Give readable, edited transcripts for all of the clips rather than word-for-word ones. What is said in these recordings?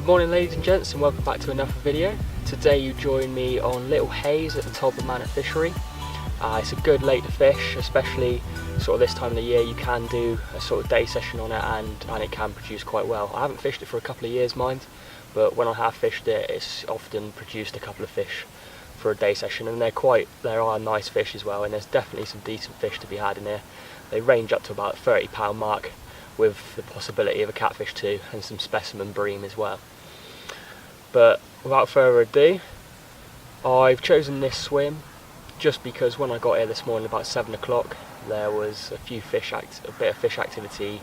morning ladies and gents, and welcome back to another video. Today you join me on Little Haze at the Todber Manor fishery. It's a good lake to fish, especially sort of this time of the year. You can do a sort of day session on it and it can produce quite well. I haven't fished it for a couple of years, mind, but when I have fished it, it's often produced a couple of fish for a day session, and there are nice fish as well, and there's definitely some decent fish to be had in here. They range up to about £30 mark, with the possibility of a catfish too, and some specimen bream as well. But without further ado, I've chosen this swim just because when I got here this morning about 7 o'clock, there was a bit of fish activity,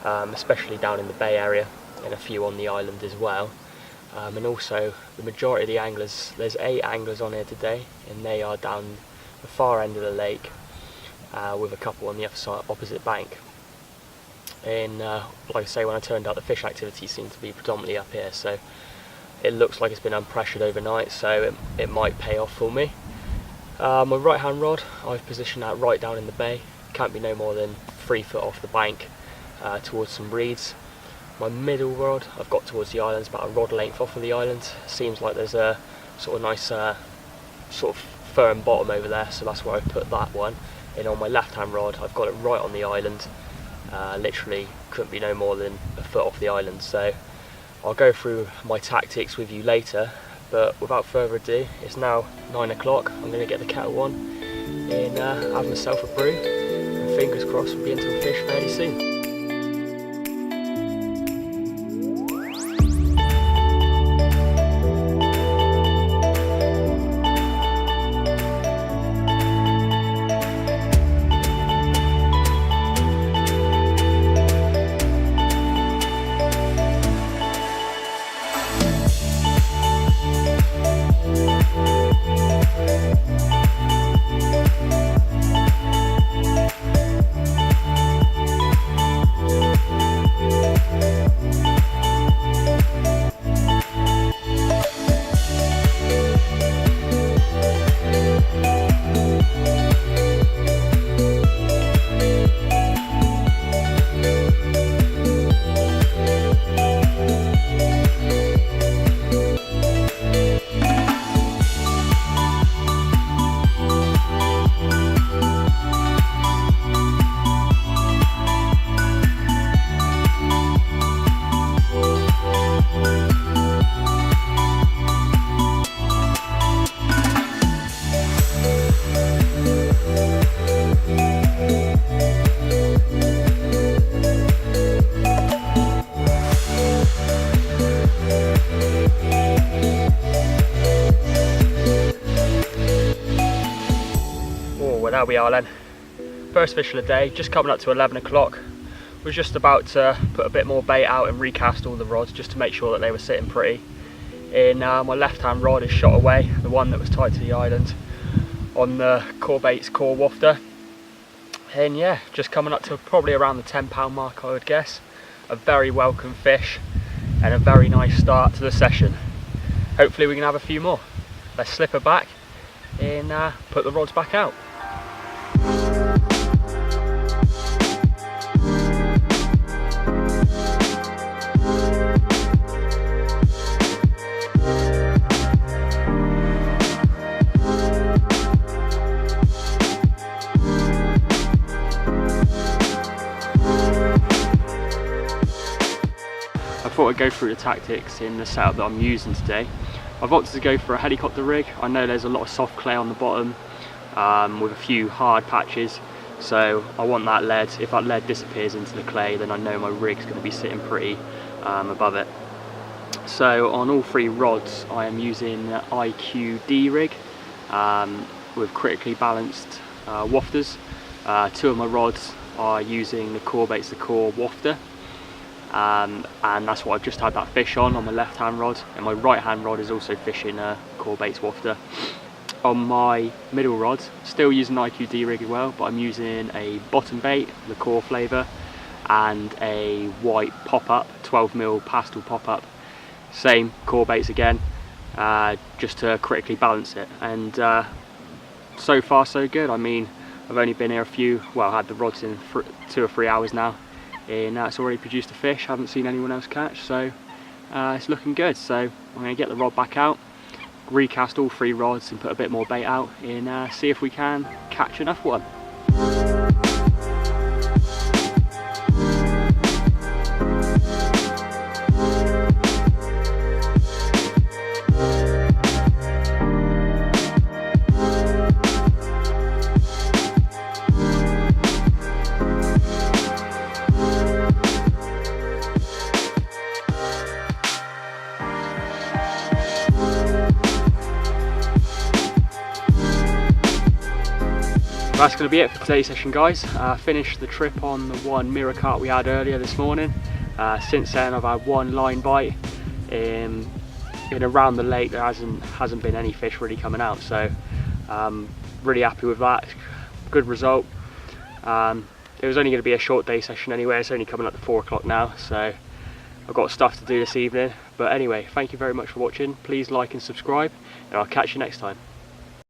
especially down in the bay area, and a few on the island as well. And also the majority of the anglers, there's 8 anglers on here today, and they are down the far end of the lake, with a couple on the other side, opposite bank. And like I say, when I turned out, the fish activity seemed to be predominantly up here, so it looks like it's been unpressured overnight, so it might pay off for me. My right hand rod, I've positioned that right down in the bay, can't be no more than 3 foot off the bank, towards some reeds. My middle rod I've got towards the islands, about a rod length off of the island. Seems like there's a sort of nice sort of firm bottom over there, so that's where I put that one. And on my left hand rod I've got it right on the island, literally couldn't be no more than a foot off the island. So I'll go through my tactics with you later, but without further ado, it's now 9 o'clock. I'm going to get the kettle on and have myself a brew, and fingers crossed we'll be into a fish fairly soon. There we are then, first fish of the day, just coming up to 11 o'clock. Was just about to put a bit more bait out and recast all the rods just to make sure that they were sitting pretty. And my left hand rod is shot away, the one that was tied to the island, on the core bait's core wafter. And yeah, just coming up to probably around the £10 mark, I would guess. A very welcome fish and a very nice start to the session. Hopefully we can have a few more. Let's slip her back and put the rods back out. I thought I'd go through the tactics in the setup that I'm using today. I've opted to go for a helicopter rig. I know there's a lot of soft clay on the bottom, with a few hard patches, so I want that lead. If that lead disappears into the clay, then I know my rig's going to be sitting pretty above it. So on all 3 rods I am using IQD rig, with critically balanced wafters. 2 of my rods are using the core bait's the core wafter, and that's what I've just had that fish on my left hand rod, and my right hand rod is also fishing a core bait's wafter. On my middle rod, still using IQD rig as well, but I'm using a bottom bait, the core flavour, and a white pop-up, 12mm pastel pop-up. Same core baits again, just to critically balance it. And so far so good. I mean, I've only been here had the rods in 2 or 3 hours now, and it's already produced a fish. Haven't seen anyone else catch, so it's looking good. So I'm going to get the rod back out, recast all 3 rods and put a bit more bait out and see if we can catch another one. That's going to be it for today's session, guys. Finished the trip on the one mirror carp we had earlier this morning. Since then I've had 1 line bite. In around the lake there hasn't been any fish really coming out, so really happy with that. Good result. It was only going to be a short day session anyway. It's only coming up to 4 o'clock now, so I've got stuff to do this evening. But anyway, thank you very much for watching. Please like and subscribe, and I'll catch you next time.